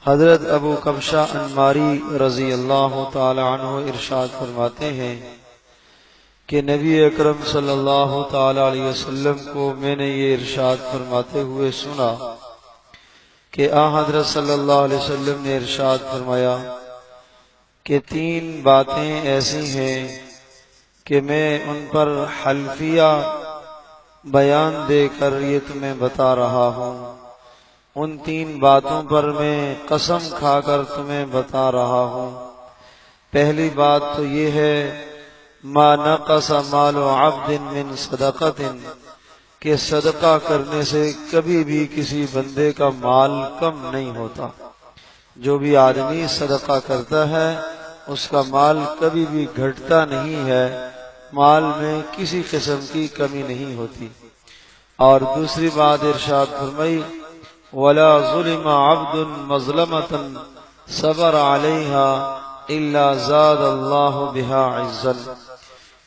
حضرت ابو کبشہ انماری رضی اللہ تعالی عنہ ارشاد فرماتے ہیں کہ نبی اکرم صلی اللہ تعالی علیہ وسلم کو میں نے یہ ارشاد فرماتے ہوئے سنا کہ حضرت صلی اللہ علیہ وسلم نے ارشاد فرمایا کہ 3 باتیں ایسی ہیں کہ میں ان پر حلفیہ بیان دے کر یہ تمہیں بتا رہا ہوں، ان 3 باتوں پر میں قسم کھا کر تمہیں بتا رہا ہوں۔ پہلی بات تو یہ ہے ما نقص مال عبد من صدقۃ، کہ صدقہ کرنے سے کبھی بھی کسی بندے کا مال کم نہیں ہوتا۔ جو بھی آدمی صدقہ کرتا ہے اس کا مال کبھی بھی گھٹتا نہیں ہے، مال میں کسی قسم کی کمی نہیں ہوتی۔ اور دوسری بات ارشاد فرمائی وَلَا ظُلِمَ عَبْدٌ مَظْلَمَةً صَبَرَ عَلَيْهَا إِلَّا زَادَ اللَّهُ بِهَا عِزًّا،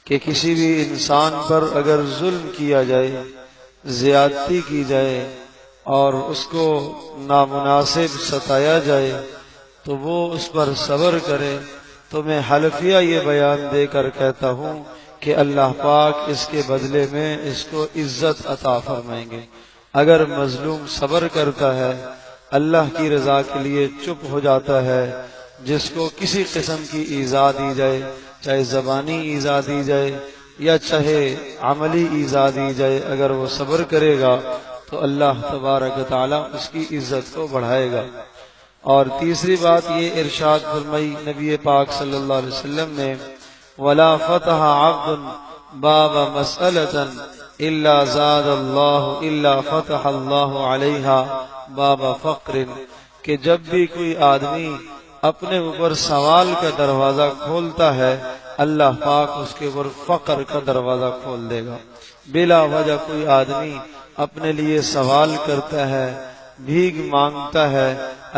کہ کسی بھی انسان پر اگر ظلم کیا جائے، زیادتی کی جائے اور اس کو نامناسب ستایا جائے تو وہ اس پر صبر کرے، تو میں حلفیہ یہ بیان دے کر کہتا ہوں کہ اللہ پاک اس کے بدلے میں اس کو عزت عطا فرمائیں گے۔ اگر مظلوم صبر کرتا ہے، اللہ کی رضا کے لیے چپ ہو جاتا ہے، جس کو کسی قسم کی ایذا دی جائے، چاہے زبانی ایذا دی جائے یا چاہے عملی ایذا دی جائے، اگر وہ صبر کرے گا تو اللہ تبارک و تعالی اس کی عزت کو بڑھائے گا۔ اور تیسری بات یہ ارشاد فرمائی نبی پاک صلی اللہ علیہ وسلم نے وَلَا فَتَحَ عَبْدٌ بَابَ مَسْأَلَةً إِلَّا زَادَ اللَّهُ إِلَّا فَتَحَ اللَّهُ عَلَيْهَا بَابَ فَقْرٍ، کہ جب بھی کوئی آدمی اپنے اوپر سوال کا دروازہ کھولتا ہے، اللہ پاک اس کے اوپر فقر کا دروازہ کھول دے گا۔ بلا وجہ کوئی آدمی اپنے لیے سوال کرتا ہے، بھیک مانگتا ہے،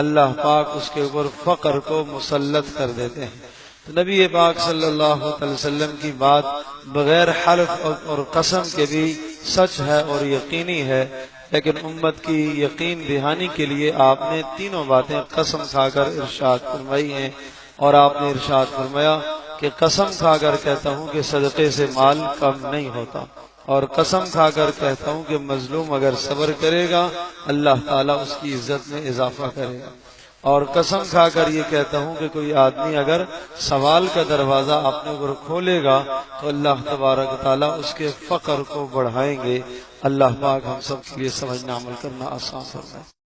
اللہ پاک اس کے اوپر فقر کو مسلط کر دیتے ہیں۔ تو نبی پاک صلی اللہ علیہ وسلم کی بات بغیر حلف اور قسم کے بھی سچ ہے اور یقینی ہے، لیکن امت کی یقین دہانی کے لیے آپ نے 3 باتیں قسم کھا کر ارشاد فرمائی ہیں۔ اور آپ نے ارشاد فرمایا کہ قسم کھا کر کہتا ہوں کہ صدقے سے مال کم نہیں ہوتا، اور قسم کھا کر کہتا ہوں کہ مظلوم اگر صبر کرے گا اللہ تعالیٰ اس کی عزت میں اضافہ کرے گا، اور قسم کھا کر یہ کہتا ہوں کہ کوئی آدمی اگر سوال کا دروازہ اپنے اوپر کھولے گا تو اللہ تبارک تعالیٰ اس کے فقر کو بڑھائیں گے۔ اللہ پاک ہم سب کے لیے سمجھنا عمل کرنا آسان فرمائے۔